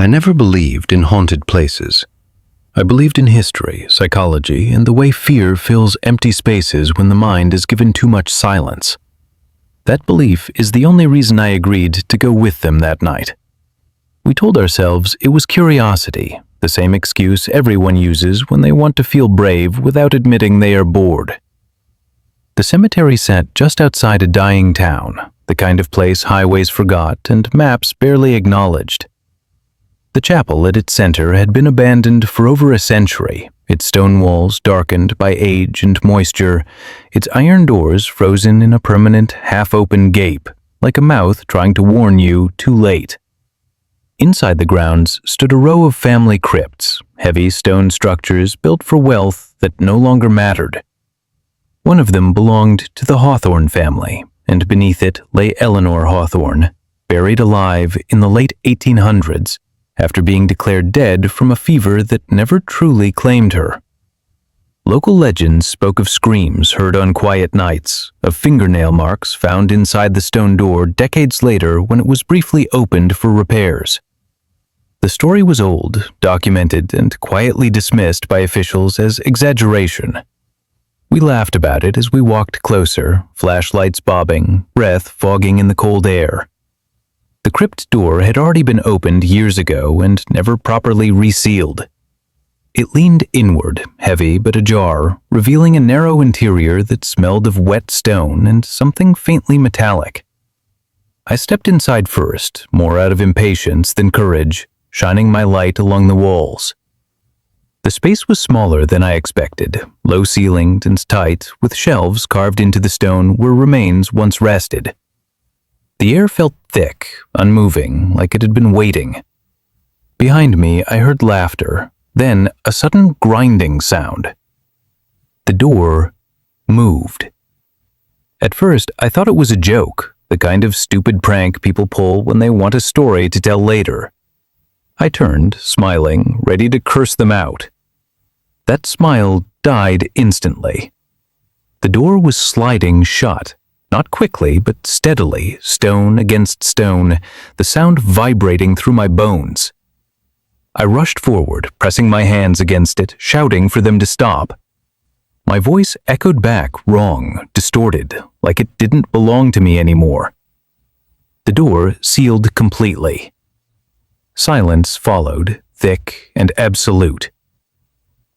I never believed in haunted places. I believed in history, psychology, and the way fear fills empty spaces when the mind is given too much silence. That belief is the only reason I agreed to go with them that night. We told ourselves it was curiosity, the same excuse everyone uses when they want to feel brave without admitting they are bored. The cemetery sat just outside a dying town, the kind of place highways forgot and maps barely acknowledged. The chapel at its center had been abandoned for over a century, its stone walls darkened by age and moisture, its iron doors frozen in a permanent, half-open gape, like a mouth trying to warn you too late. Inside the grounds stood a row of family crypts, heavy stone structures built for wealth that no longer mattered. One of them belonged to the Hawthorne family, and beneath it lay Eleanor Hawthorne, buried alive in the late 1800s, after being declared dead from a fever that never truly claimed her. Local legends spoke of screams heard on quiet nights, of fingernail marks found inside the stone door decades later when it was briefly opened for repairs. The story was old, documented, and quietly dismissed by officials as exaggeration. We laughed about it as we walked closer, flashlights bobbing, breath fogging in the cold air. The crypt door had already been opened years ago and never properly resealed. It leaned inward, heavy but ajar, revealing a narrow interior that smelled of wet stone and something faintly metallic. I stepped inside first, more out of impatience than courage, shining my light along the walls. The space was smaller than I expected, low-ceilinged and tight, with shelves carved into the stone where remains once rested. The air felt thick, unmoving, like it had been waiting. Behind me, I heard laughter, then a sudden grinding sound. The door moved. At first, I thought it was a joke, the kind of stupid prank people pull when they want a story to tell later. I turned, smiling, ready to curse them out. That smile died instantly. The door was sliding shut. Not quickly, but steadily, stone against stone, the sound vibrating through my bones. I rushed forward, pressing my hands against it, shouting for them to stop. My voice echoed back, wrong, distorted, like it didn't belong to me anymore. The door sealed completely. Silence followed, thick and absolute.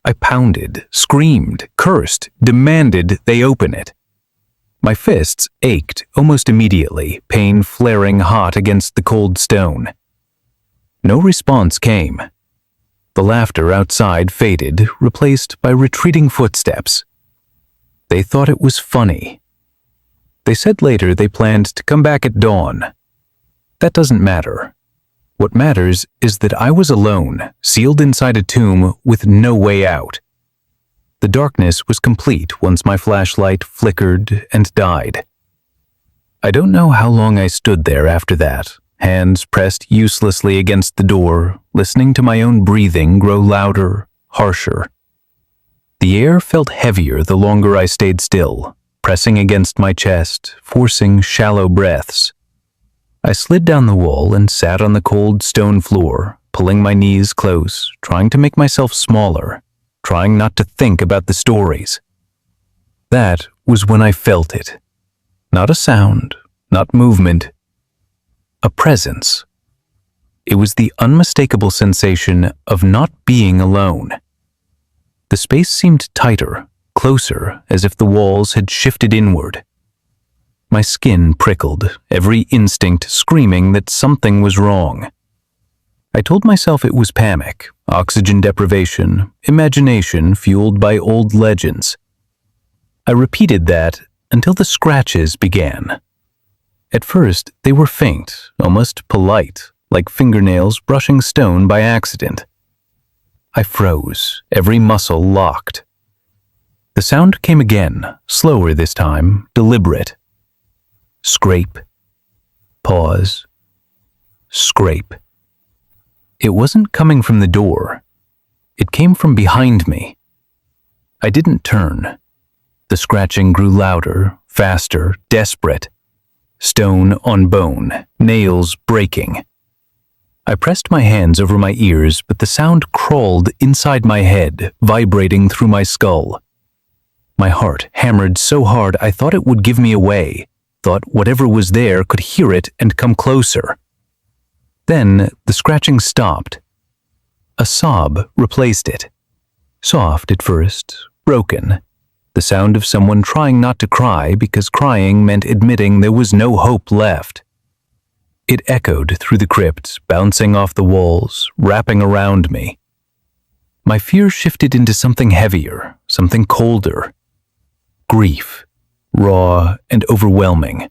I pounded, screamed, cursed, demanded they open it. My fists ached almost immediately, pain flaring hot against the cold stone. No response came. The laughter outside faded, replaced by retreating footsteps. They thought it was funny. They said later they planned to come back at dawn. That doesn't matter. What matters is that I was alone, sealed inside a tomb with no way out. The darkness was complete once my flashlight flickered and died. I don't know how long I stood there after that, hands pressed uselessly against the door, listening to my own breathing grow louder, harsher. The air felt heavier the longer I stayed still, pressing against my chest, forcing shallow breaths. I slid down the wall and sat on the cold stone floor, pulling my knees close, trying to make myself smaller, trying not to think about the stories. That was when I felt it. Not a sound, not movement. A presence. It was the unmistakable sensation of not being alone. The space seemed tighter, closer, as if the walls had shifted inward. My skin prickled, every instinct screaming that something was wrong. I told myself it was panic, oxygen deprivation, imagination fueled by old legends. I repeated that until the scratches began. At first, they were faint, almost polite, like fingernails brushing stone by accident. I froze, every muscle locked. The sound came again, slower this time, deliberate. Scrape. Pause. Scrape. It wasn't coming from the door. It came from behind me. I didn't turn. The scratching grew louder, faster, desperate. Stone on bone, nails breaking. I pressed my hands over my ears, but the sound crawled inside my head, vibrating through my skull. My heart hammered so hard I thought it would give me away, thought whatever was there could hear it and come closer. Then the scratching stopped. A sob replaced it. Soft at first, broken. The sound of someone trying not to cry because crying meant admitting there was no hope left. It echoed through the crypt, bouncing off the walls, wrapping around me. My fear shifted into something heavier, something colder. Grief, raw and overwhelming.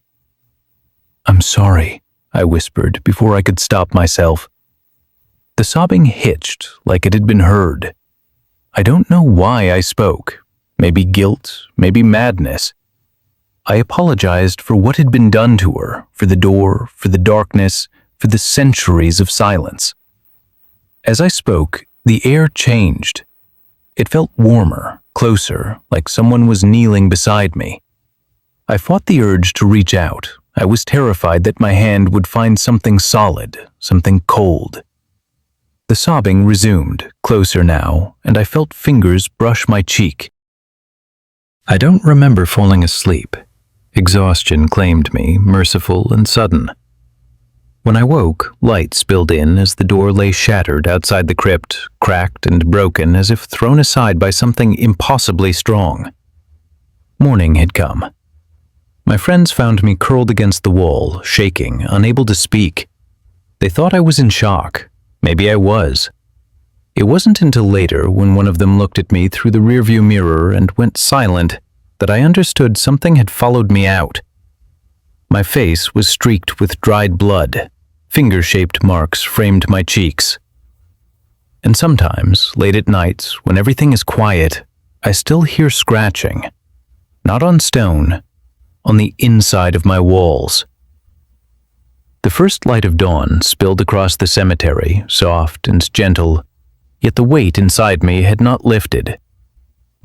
"I'm sorry," I whispered before I could stop myself. The sobbing hitched like it had been heard. I don't know why I spoke. Maybe guilt, maybe madness. I apologized for what had been done to her, for the door, for the darkness, for the centuries of silence. As I spoke, the air changed. It felt warmer, closer, like someone was kneeling beside me. I fought the urge to reach out. I was terrified that my hand would find something solid, something cold. The sobbing resumed, closer now, and I felt fingers brush my cheek. I don't remember falling asleep. Exhaustion claimed me, merciful and sudden. When I woke, light spilled in as the door lay shattered outside the crypt, cracked and broken as if thrown aside by something impossibly strong. Morning had come. My friends found me curled against the wall, shaking, unable to speak. They thought I was in shock. Maybe I was. It wasn't until later, when one of them looked at me through the rearview mirror and went silent, that I understood something had followed me out. My face was streaked with dried blood. Finger-shaped marks framed my cheeks. And sometimes, late at night, when everything is quiet, I still hear scratching. Not on stone, on the inside of my walls. The first light of dawn spilled across the cemetery, soft and gentle, yet the weight inside me had not lifted.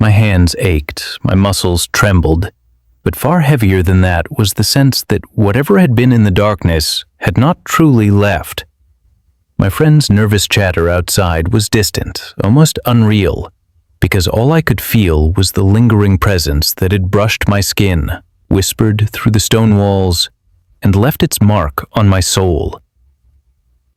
My hands ached, my muscles trembled, but far heavier than that was the sense that whatever had been in the darkness had not truly left. My friend's nervous chatter outside was distant, almost unreal, because all I could feel was the lingering presence that had brushed my skin, whispered through the stone walls, and left its mark on my soul.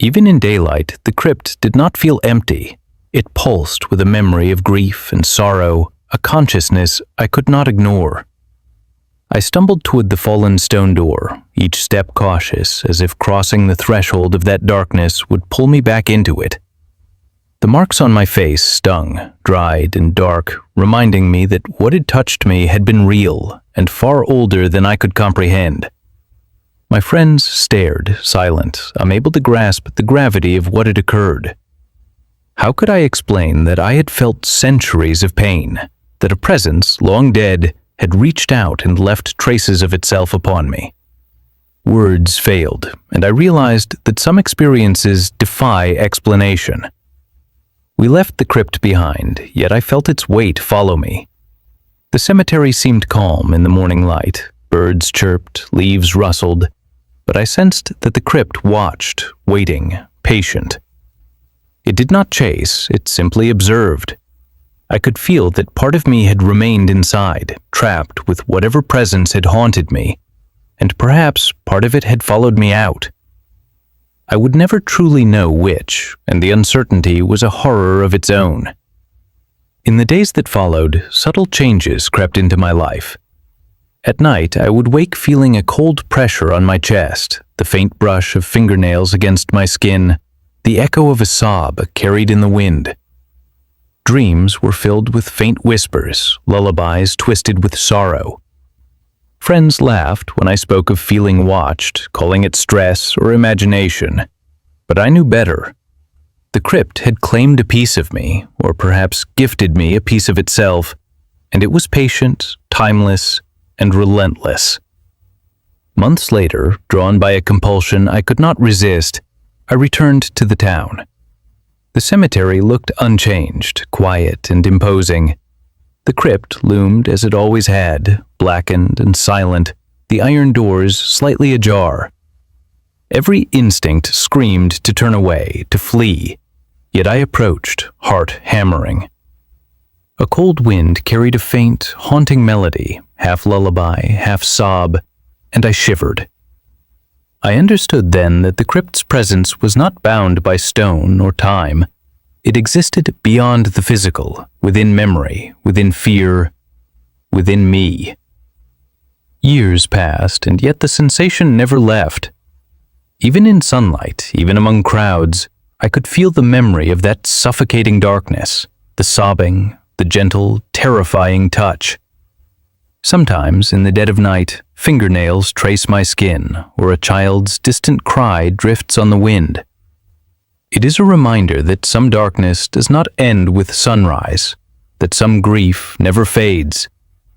Even in daylight, the crypt did not feel empty. It pulsed with a memory of grief and sorrow, a consciousness I could not ignore. I stumbled toward the fallen stone door, each step cautious, as if crossing the threshold of that darkness would pull me back into it. The marks on my face stung, dried and dark, reminding me that what had touched me had been real and far older than I could comprehend. My friends stared, silent, unable to grasp the gravity of what had occurred. How could I explain that I had felt centuries of pain, that a presence, long dead, had reached out and left traces of itself upon me? Words failed, and I realized that some experiences defy explanation. We left the crypt behind, yet I felt its weight follow me. The cemetery seemed calm in the morning light. Birds chirped, leaves rustled, but I sensed that the crypt watched, waiting, patient. It did not chase, it simply observed. I could feel that part of me had remained inside, trapped with whatever presence had haunted me, and perhaps part of it had followed me out. I would never truly know which, and the uncertainty was a horror of its own. In the days that followed, subtle changes crept into my life. At night, I would wake feeling a cold pressure on my chest, the faint brush of fingernails against my skin, the echo of a sob carried in the wind. Dreams were filled with faint whispers, lullabies twisted with sorrow. Friends laughed when I spoke of feeling watched, calling it stress or imagination. But I knew better. The crypt had claimed a piece of me, or perhaps gifted me a piece of itself, and it was patient, timeless, and relentless. Months later, drawn by a compulsion I could not resist, I returned to the town. The cemetery looked unchanged, quiet and imposing. The crypt loomed as it always had, blackened and silent, the iron doors slightly ajar. Every instinct screamed to turn away, to flee, yet I approached, heart hammering. A cold wind carried a faint, haunting melody, half lullaby, half sob, and I shivered. I understood then that the crypt's presence was not bound by stone or time. It existed beyond the physical, within memory, within fear, within me. Years passed, and yet the sensation never left. Even in sunlight, even among crowds, I could feel the memory of that suffocating darkness, the sobbing, the gentle, terrifying touch. Sometimes, in the dead of night, fingernails trace my skin, or a child's distant cry drifts on the wind. It is a reminder that some darkness does not end with sunrise, that some grief never fades,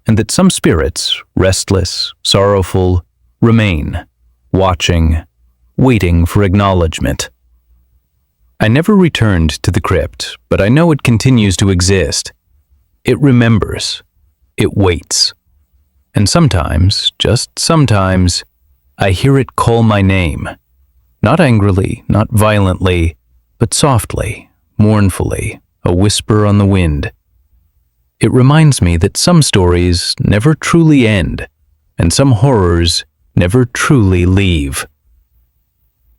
and that some spirits, restless, sorrowful, remain, watching, waiting for acknowledgement. I never returned to the crypt, but I know it continues to exist. It remembers. It waits. And sometimes, just sometimes, I hear it call my name. Not angrily, not violently, but softly, mournfully, a whisper on the wind. It reminds me that some stories never truly end, and some horrors never truly leave.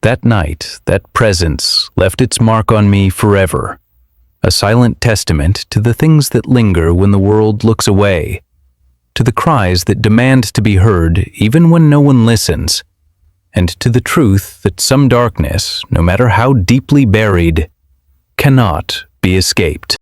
That night, that presence left its mark on me forever, a silent testament to the things that linger when the world looks away, to the cries that demand to be heard even when no one listens, and to the truth that some darkness, no matter how deeply buried, cannot be escaped.